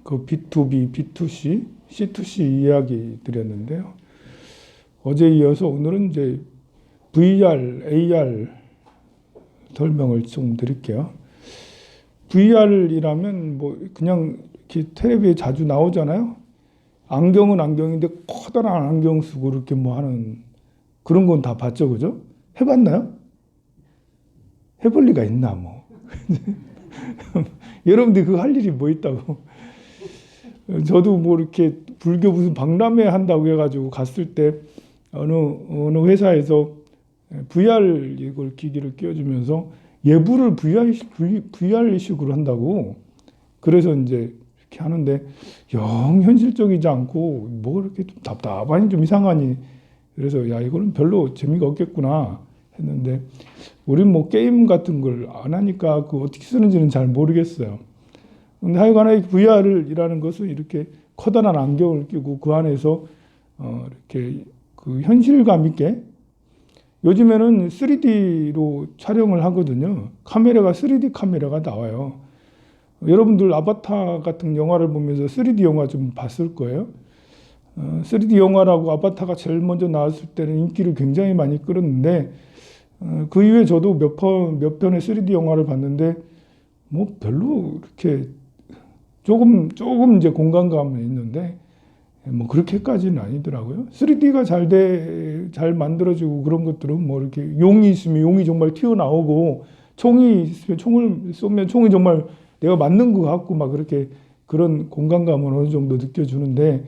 그 B2B, B2C, C2C 이야기 드렸는데요. 어제 이어서 오늘은 이제 VR, AR 설명을 좀 드릴게요. VR이라면 뭐 그냥 이렇게 텔레비에 자주 나오잖아요. 안경은 안경인데 커다란 안경 쓰고 이렇게 뭐 하는 그런 건 다 봤죠, 그죠? 해봤나요? 해볼 리가 있나 뭐. 여러분들 그거 할 일이 뭐 있다고. 저도 뭐 이렇게 불교 무슨 박람회 한다고 해가지고 갔을 때 어느 회사에서 VR 이걸 기기를 끼워주면서 예불을 VR식으로 한다고. 그래서 이제 이렇게 하는데 영 현실적이지 않고 뭐 이렇게 좀 답답하니 좀 이상하니. 그래서 야 이거는 별로 재미가 없겠구나 했는데 우린 뭐 게임 같은 걸 안 하니까 그 어떻게 쓰는지는 잘 모르겠어요. 근데 하여간에 VR이라는 것은 이렇게 커다란 안경을 끼고 그 안에서 이렇게 그 현실감 있게 요즘에는 3D로 촬영을 하거든요. 카메라가 3D 카메라가 나와요. 여러분들 아바타 같은 영화를 보면서 3D 영화 좀 봤을 거예요. 3D 영화라고 아바타가 제일 먼저 나왔을 때는 인기를 굉장히 많이 끌었는데 그 이후에 저도 몇 편의 3D 영화를 봤는데 뭐 별로 이렇게 조금 이제 공간감은 있는데 뭐 그렇게까지는 아니더라고요. 3D가 잘 만들어지고 그런 것들은 뭐 이렇게 용이 있으면 용이 정말 튀어나오고 총이 있으면 총을 쏘면 총이 정말 내가 맞는 것 같고 막 그렇게 그런 공간감은 어느 정도 느껴주는데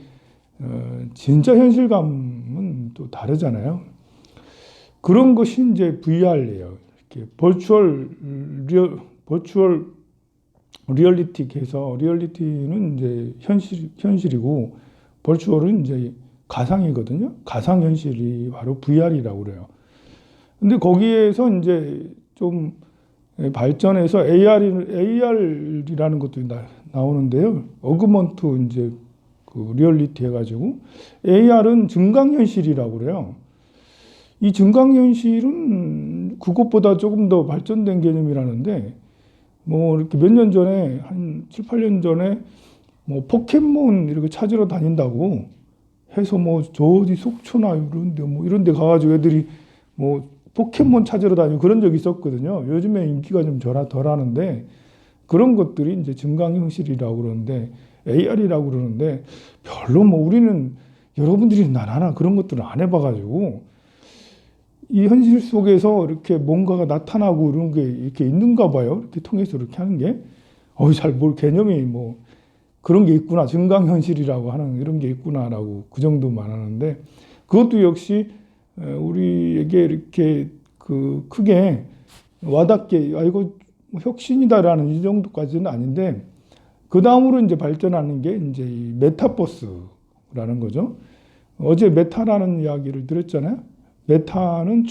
진짜 현실감은 또 다르잖아요. 그런 것이 이제 VR이에요. 이렇게 버추얼 리얼리티에서 리얼리티는 이제 현실이고 버추얼은 이제 가상이거든요. 가상 현실이 바로 VR이라고 그래요. 근데 거기에서 이제 좀 발전해서 AR이라는 것도 나오는데요. 어그먼트 이제 그 리얼리티 해가지고 AR은 증강현실이라고 그래요. 이 증강현실은 그것보다 조금 더 발전된 개념이라는데 뭐 이렇게 몇 년 전에 한 7, 8년 전에 뭐 포켓몬 이렇게 찾으러 다닌다고 해서 뭐 저 어디 속초나 이런 데 가가지고 애들이 뭐 포켓몬 찾으러 다니고 그런 적이 있었거든요. 요즘에 인기가 좀 덜 하는데 그런 것들이 이제 증강현실이라고 그러는데 AR이라고 그러는데 별로 뭐 우리는 여러분들이 나나 그런 것들을 안 해봐가지고 이 현실 속에서 이렇게 뭔가가 나타나고 이런 게 이렇게 있는가 봐요. 이렇게 통해서 이렇게 하는 게. 잘 개념이 뭐 그런 게 있구나. 증강현실이라고 하는 이런 게 있구나라고 그 정도만 하는데 그것도 역시 우리에게 이렇게 그 크게 와닿게 이거 혁신이다라는 이 정도까지는 아닌데 그 다음으로 이제 발전하는 게 이제 이 메타버스라는 거죠. 어제 메타라는 이야기를 드렸잖아요. 메타는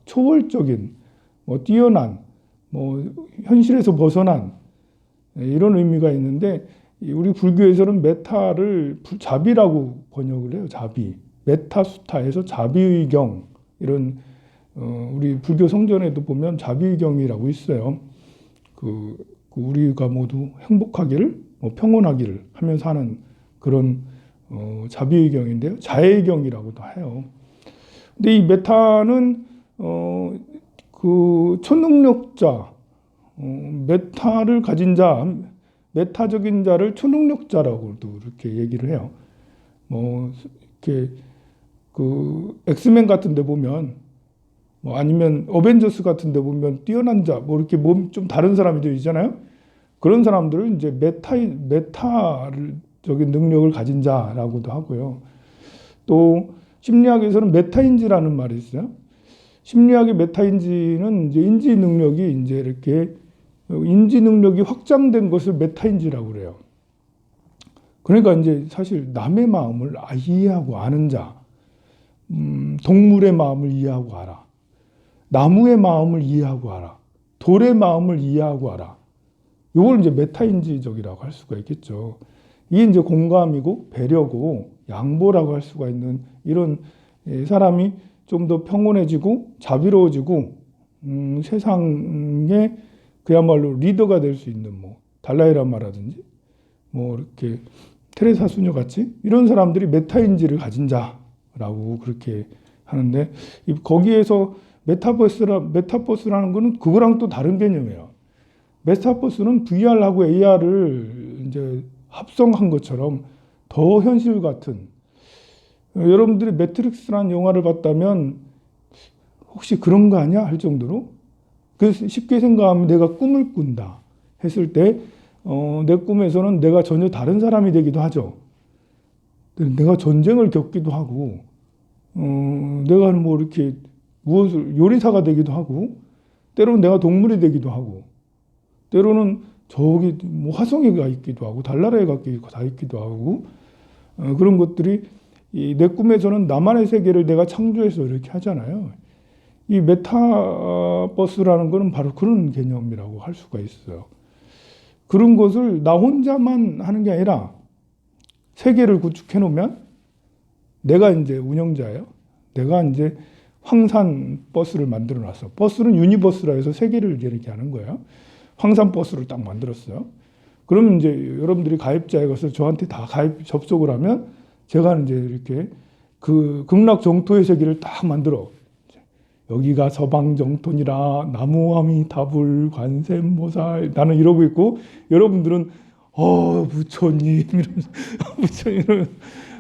초월적인, 뭐 뛰어난, 뭐 현실에서 벗어난 이런 의미가 있는데 우리 불교에서는 메타를 자비라고 번역을 해요. 자비. 메타수타에서 자비의경 이런 우리 불교 성전에도 보면 자비의경이라고 있어요. 우리가 모두 행복하기를, 뭐 평온하기를 하면서 하는 그런 자비의경인데요. 자애의경이라고도 해요. 근데 이 메타는 그 초능력자, 메타를 가진 자, 메타적인 자를 초능력자라고도 이렇게 얘기를 해요. 뭐 이렇게 그 엑스맨 같은 데 보면 뭐 아니면 어벤져스 같은 데 보면 뛰어난 자, 뭐 이렇게 몸 좀 다른 사람들 있잖아요. 그런 사람들을 이제 메타적인 능력을 가진 자라고도 하고요. 또 심리학에서는 메타인지라는 말이 있어요. 심리학의 메타인지는 이제 인지 능력이 이제 이렇게 인지 능력이 확장된 것을 메타인지라고 그래요. 그러니까 이제 사실 남의 마음을 이해하고 아는 자, 동물의 마음을 이해하고 알아. 나무의 마음을 이해하고 알아. 돌의 마음을 이해하고 알아. 이걸 이제 메타인지적이라고 할 수가 있겠죠. 이게 이제 공감이고 배려고 양보라고 할 수가 있는 이런 사람이 좀 더 평온해지고 자비로워지고 세상에 그야말로 리더가 될 수 있는 뭐 달라이 라마라든지 뭐 이렇게 테레사 수녀 같이 이런 사람들이 메타인지를 가진 자라고 그렇게 하는데 거기에서 메타버스라는 거는 그거랑 또 다른 개념이에요. 메타버스는 VR하고 AR을 이제 합성한 것처럼 더 현실 같은 여러분들이 매트릭스라는 영화를 봤다면 혹시 그런 거 아니야? 할 정도로 그래서 쉽게 생각하면 내가 꿈을 꾼다 했을 때 내 꿈에서는 내가 전혀 다른 사람이 되기도 하죠. 내가 전쟁을 겪기도 하고 내가 뭐 이렇게 무엇을 요리사가 되기도 하고 때로는 내가 동물이 되기도 하고 때로는 저기 뭐 화성에 가 있기도 하고 달나라에 가 있기도 하고 그런 것들이 내 꿈에서는 나만의 세계를 내가 창조해서 이렇게 하잖아요. 이 메타버스라는 거는 바로 그런 개념이라고 할 수가 있어요. 그런 것을 나 혼자만 하는 게 아니라 세계를 구축해 놓으면 내가 이제 운영자예요. 내가 이제 황산 버스를 만들어 놨어. 버스는 유니버스라 해서 세계를 이렇게 하는 거예요. 황산 버스를 딱 만들었어요. 그러면 이제 여러분들이 가입자에 가서 저한테 다 가입 접속을 하면 제가 이제 이렇게 그 극락 정토의 세계를 딱 만들어. 여기가 서방 정토니라 나무아미 다불 관세음보살 나는 이러고 있고 여러분들은 부처님 이러면서 부처님 이러면서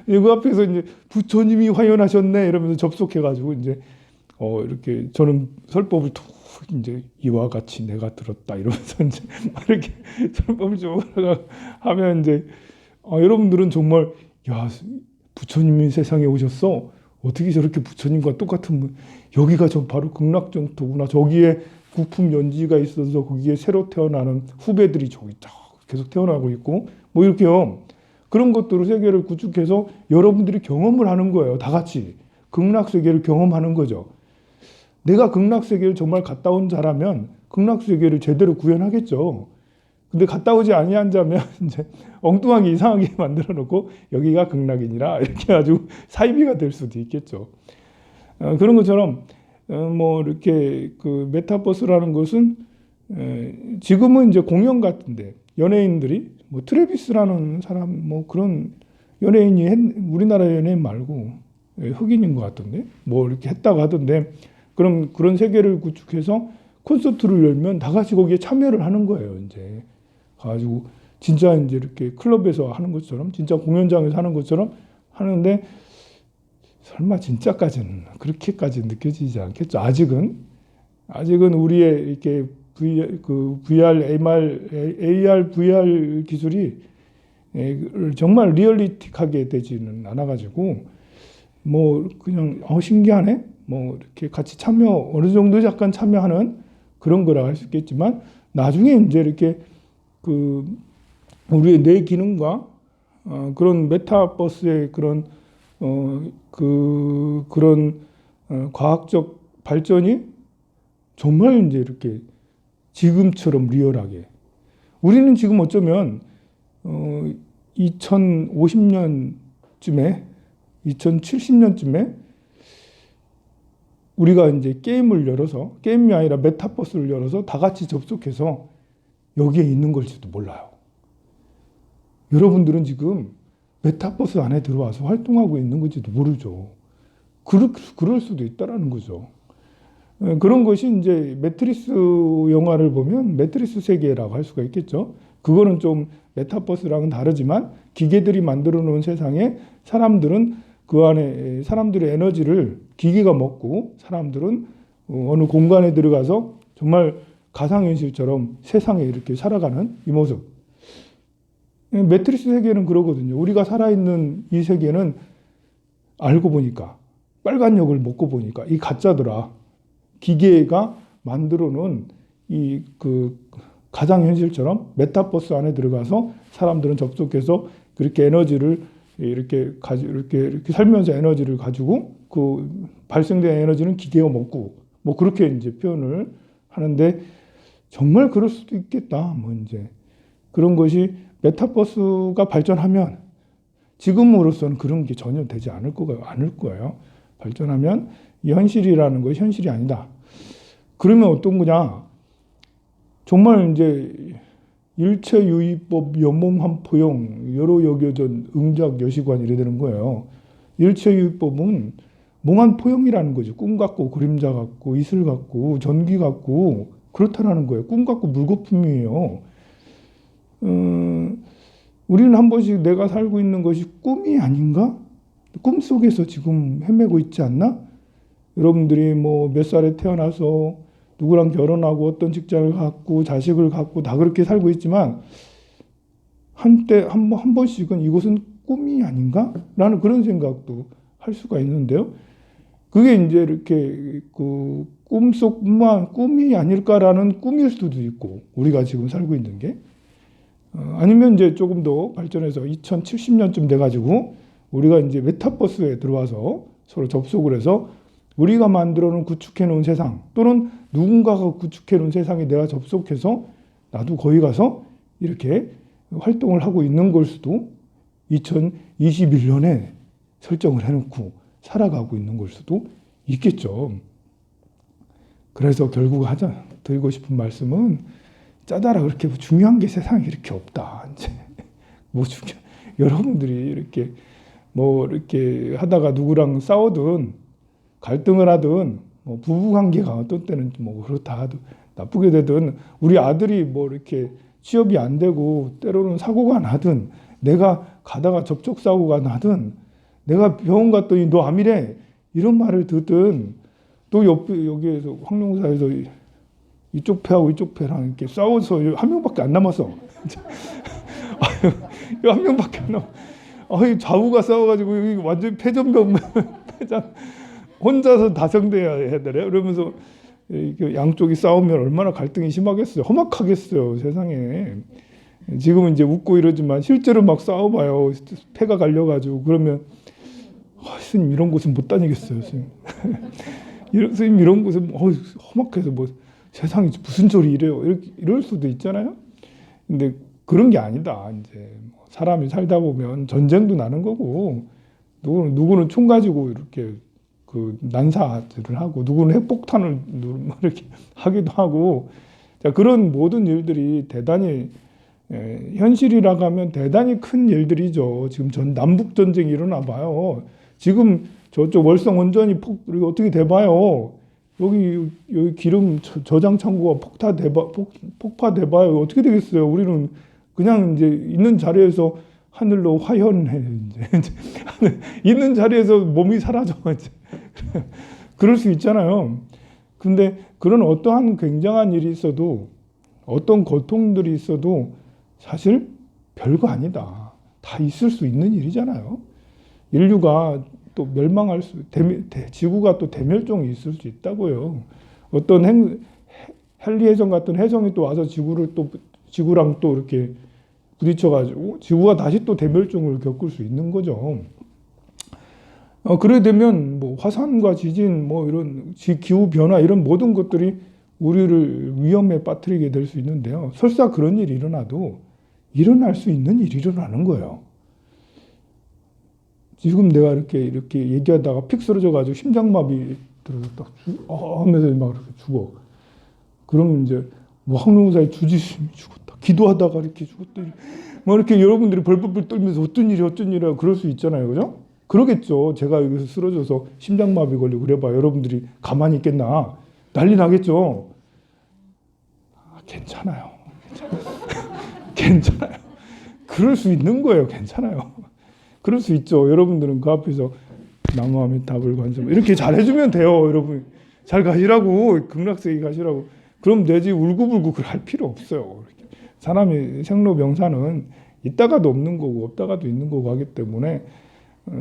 그 앞에서 이제 부처님이 화연하셨네 이러면서 접속해가지고 이제 이렇게 저는 설법을 툭 이제 이와 같이 내가 들었다 이러면서 이제 이렇게 설법을 쭉 하면 이제 여러분들은 정말 야 부처님이 세상에 오셨어 어떻게 저렇게 부처님과 똑같은 여기가 저 바로 극락정토구나 저기에 국품 연지가 있어서 거기에 새로 태어나는 후배들이 저기 계속 태어나고 있고 뭐 이렇게요. 그런 것들을 세계를 구축해서 여러분들이 경험을 하는 거예요. 다 같이 극락세계를 경험하는 거죠. 내가 극락세계를 정말 갔다 온 자라면 극락세계를 제대로 구현하겠죠. 근데 갔다 오지 아니한 자면 이제 엉뚱하게 이상하게 만들어 놓고 여기가 극락이니라 이렇게 해가지고 사이비가 될 수도 있겠죠. 그런 것처럼 뭐 이렇게 그 메타버스라는 것은 지금은 이제 공연 같은데 연예인들이 뭐 트래비스라는 사람 뭐 그런 연예인이 우리나라 연예인 말고 흑인인 것 같던데 뭐 이렇게 했다고 하던데 그런 세계를 구축해서 콘서트를 열면 다 같이 거기에 참여를 하는 거예요. 이제 가지고 진짜 이제 이렇게 클럽에서 하는 것처럼 진짜 공연장에서 하는 것처럼 하는데 설마 진짜까지는 그렇게까지 느껴지지 않겠죠. 아직은 우리의 이렇게 VR, AR, VR 기술이 정말 리얼리틱하게 되지는 않아가지고 뭐 그냥 신기하네. 뭐 이렇게 같이 참여 어느 정도 약간 참여하는 그런 거라 할 수 있겠지만 나중에 이제 이렇게 그 우리의 뇌 기능과 그런 메타버스의 그런 그런 과학적 발전이 정말 이제 이렇게 지금처럼 리얼하게 우리는 지금 어쩌면 2050년쯤에 2070년쯤에 우리가 이제 게임을 열어서 게임이 아니라 메타버스를 열어서 다 같이 접속해서 여기에 있는 걸지도 몰라요. 여러분들은 지금 메타버스 안에 들어와서 활동하고 있는 건지도 모르죠. 그럴 수도 있다라는 거죠. 그런 것이 이제 매트리스 영화를 보면 매트리스 세계라고 할 수가 있겠죠. 그거는 좀 메타버스랑은 다르지만 기계들이 만들어 놓은 세상에 사람들은 그 안에 사람들의 에너지를 기계가 먹고 사람들은 어느 공간에 들어가서 정말 가상현실처럼 세상에 이렇게 살아가는 이 모습. 매트리스 세계는 그러거든요. 우리가 살아있는 이 세계는 알고 보니까 빨간 역을 먹고 보니까 이 가짜더라. 기계가 만들어 놓은 이 그 가상현실처럼 메타버스 안에 들어가서 사람들은 접속해서 그렇게 에너지를 이렇게 살면서 에너지를 가지고 그 발생된 에너지는 기계가 먹고 뭐 그렇게 이제 표현을 하는데 정말 그럴 수도 있겠다. 뭐 이제 그런 것이 메타버스가 발전하면 지금으로서는 그런 게 전혀 되지 않을 거예요. 발전하면 이 현실이라는 것이 현실이 아니다. 그러면 어떤 거냐? 정말 이제 일체유의법 여몽한포용 여러 여겨전 응작 여시관 이래 되는 거예요. 일체유의법은 몽한포용이라는 거죠. 꿈 같고 그림자 같고 이슬 같고 전기 같고 그렇다라는 거예요. 꿈 같고 물거품이에요. 우리는 한 번씩 내가 살고 있는 것이 꿈이 아닌가? 꿈 속에서 지금 헤매고 있지 않나? 여러분들이 뭐 몇 살에 태어나서 누구랑 결혼하고 어떤 직장을 갖고 자식을 갖고 다 그렇게 살고 있지만 한때 한 번씩은 이것은 꿈이 아닌가? 라는 그런 생각도 할 수가 있는데요. 그게 이제 이렇게 그 꿈속만 꿈이 아닐까라는 꿈일 수도 있고 우리가 지금 살고 있는 게 아니면 이제 조금 더 발전해서 2070년쯤 돼가지고 우리가 이제 메타버스에 들어와서 서로 접속을 해서 우리가 만들어 놓은 구축해 놓은 세상 또는 누군가가 구축해 놓은 세상에 내가 접속해서 나도 거기 가서 이렇게 활동을 하고 있는 걸 수도 2021년에 설정을 해놓고 살아가고 있는 걸 수도 있겠죠. 그래서 결국 드리고 싶은 말씀은 짜다라 그렇게 중요한 게 세상에 이렇게 없다. 이제 여러분들이 이렇게 이렇게 하다가 누구랑 싸우든 갈등을 하든 부부 관계가 어떤 때는 그렇다 하든 나쁘게 되든 우리 아들이 이렇게 취업이 안 되고 때로는 사고가 나든 내가 가다가 접촉 사고가 나든 내가 병원 갔더니 너 암이래 이런 말을 듣든 또 여기에서 황룡사에서 이쪽 패하고 이쪽 패랑 이렇게 싸워서 한 명밖에 안 남았어. 한 명밖에 안 남아. 좌우가 싸워가지고 완전 패전병 패전 혼자서 다성대야 되래. 그러면서 양쪽이 싸우면 얼마나 갈등이 심하겠어요. 험악하겠어요. 세상에. 지금은 이제 웃고 이러지만 실제로 막 싸워봐요. 패가 갈려가지고 그러면 스님 이런 곳은 못 다니겠어요. 스님. 스님 이런 곳은 험악해서 세상이 무슨 소리 이래요. 이럴 수도 있잖아요. 근데 그런 게 아니다. 이제 사람이 살다 보면 전쟁도 나는 거고 누구는 총 가지고 이렇게 그 난사를 하고 누구는 핵폭탄을 이렇게 하기도 하고 자, 그런 모든 일들이 대단히 현실이라고 하면 대단히 큰 일들이죠. 지금 남북 전쟁이 일어나 봐요. 지금 저쪽 월성 원전이 어떻게 돼봐요. 여기 기름 저장 창고가 폭파돼봐요. 어떻게 되겠어요? 우리는 그냥 이제 있는 자리에서 하늘로 화현해. 이제 있는 자리에서 몸이 사라져. 이제. 그럴 수 있잖아요. 근데 그런 어떠한 굉장한 일이 있어도 어떤 고통들이 있어도 사실 별거 아니다. 다 있을 수 있는 일이잖아요. 인류가 또 멸망할 지구가 또 대멸종이 있을 수 있다고요. 어떤 헨리해성 같은 해성이 또 와서 지구랑 또 이렇게 부딪혀가지고 지구가 다시 또 대멸종을 겪을 수 있는 거죠. 그래 되면 화산과 지진 이런 기후 변화 이런 모든 것들이 우리를 위험에 빠뜨리게 될 수 있는데요. 설사 그런 일이 일어나도 일어날 수 있는 일이 일어나는 거예요. 지금 내가 이렇게 얘기하다가 픽 쓰러져가지고 심장마비 들어서 딱 하면서 막 이렇게 죽어. 그러면 이제 황룡사에 주지스님이 죽었다. 기도하다가 이렇게 죽었다. 이렇게 여러분들이 벌벌벌 떨면서 어떤 일이야 그럴 수 있잖아요, 그죠? 그러겠죠. 제가 여기서 쓰러져서 심장마비 걸리고 그래봐 여러분들이 가만히 있겠나? 난리 나겠죠. 괜찮아요. 괜찮아요. 그럴 수 있는 거예요. 괜찮아요. 그럴 수 있죠. 여러분들은 그 앞에서 나무아미타불 관세음 이렇게 잘해주면 돼요. 여러분 잘 가시라고 극락세계 가시라고 그럼 되지 울고불고 할 필요 없어요. 사람이 생로병사는 있다가도 없는 거고 없다가도 있는 거고 하기 때문에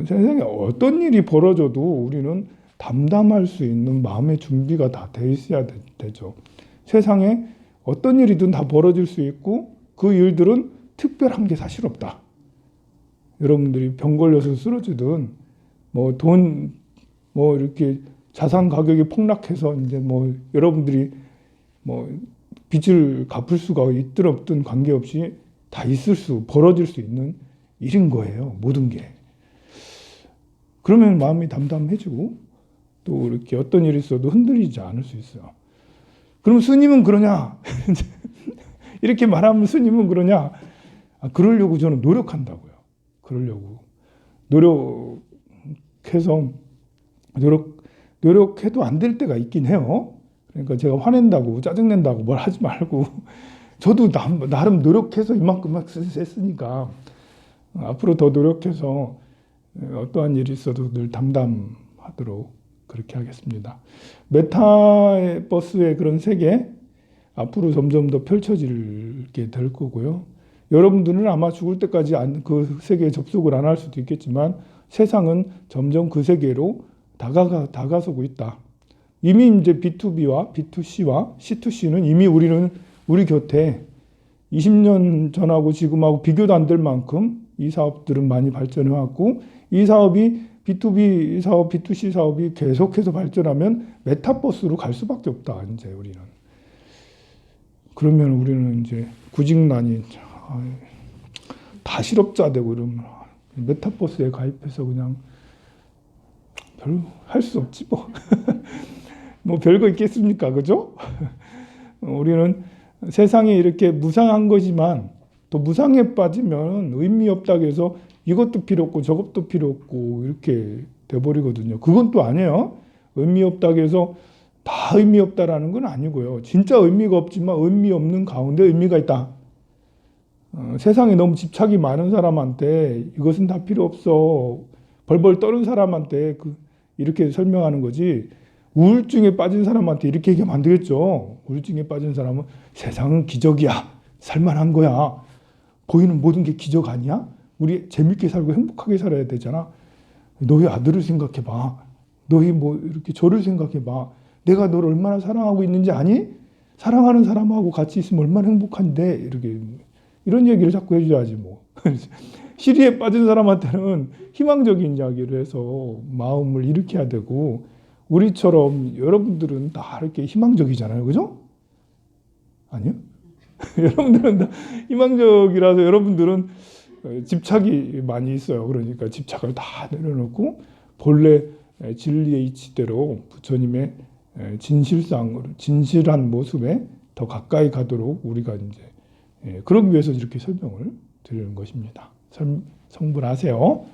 세상에 어떤 일이 벌어져도 우리는 담담할 수 있는 마음의 준비가 다 돼 있어야 되죠. 세상에 어떤 일이든 다 벌어질 수 있고 그 일들은 특별한 게 사실 없다. 여러분들이 병 걸려서 쓰러지든 이렇게 자산 가격이 폭락해서 이제 여러분들이 빚을 갚을 수가 있든 없든 관계없이 다 벌어질 수 있는 일인 거예요. 모든 게. 그러면 마음이 담담해지고 또 이렇게 어떤 일이 있어도 흔들리지 않을 수 있어요. 그럼 스님은 그러냐? 이렇게 말하면 스님은 그러냐? 그러려고 저는 노력한다고요. 그러려고 노력해서 노력해도 안 될 때가 있긴 해요. 그러니까 제가 화낸다고 짜증낸다고 뭘 하지 말고 저도 나름 노력해서 이만큼 막 했으니까 앞으로 더 노력해서 어떠한 일이 있어도 늘 담담하도록 그렇게 하겠습니다. 메타버스의 그런 세계 앞으로 점점 더 펼쳐지게 될 거고요. 여러분들은 아마 죽을 때까지 그 세계에 접속을 안 할 수도 있겠지만 세상은 점점 그 세계로 다가서고 있다. 이미 이제 B2B와 B2C와 C2C는 이미 우리 곁에 20년 전하고 지금하고 비교도 안 될 만큼 이 사업들은 많이 발전해 왔고 이 사업이 B2B 사업, B2C 사업이 계속해서 발전하면 메타버스로 갈 수밖에 없다. 이제 우리는. 그러면 우리는 이제 구직난이 다 실업자 되고 이러면 메타버스에 가입해서 그냥 별로 할 수 없지 뭐. 뭐 별거 있겠습니까? 그죠? 우리는 세상에 이렇게 무상한 거지만 또 무상에 빠지면 의미 없다고 해서 이것도 필요 없고 저것도 필요 없고 이렇게 돼버리거든요. 그건 또 아니에요. 의미 없다고 해서 다 의미 없다라는 건 아니고요. 진짜 의미가 없지만 의미 없는 가운데 의미가 있다. 세상에 너무 집착이 많은 사람한테 이것은 다 필요 없어. 벌벌 떠는 사람한테 이렇게 설명하는 거지. 우울증에 빠진 사람한테 이렇게 얘기하면 안 되겠죠. 우울증에 빠진 사람은 세상은 기적이야. 살만한 거야. 보이는 모든 게 기적 아니야? 우리 재밌게 살고 행복하게 살아야 되잖아. 너희 아들을 생각해봐. 너희 뭐 이렇게 저를 생각해봐. 내가 너를 얼마나 사랑하고 있는지 아니? 사랑하는 사람하고 같이 있으면 얼마나 행복한데 이렇게 이런 얘기를 자꾸 해줘야지 뭐. 시리에 빠진 사람한테는 희망적인 이야기를 해서 마음을 일으켜야 되고 우리처럼 여러분들은 다 이렇게 희망적이잖아요. 그죠? 아니요? 여러분들은 다 희망적이라서 여러분들은 집착이 많이 있어요. 그러니까 집착을 다 내려놓고 본래 진리의 이치대로 부처님의 진실한 모습에 더 가까이 가도록 우리가 이제 그러기 위해서 이렇게 설명을 드리는 것입니다. 성불하세요.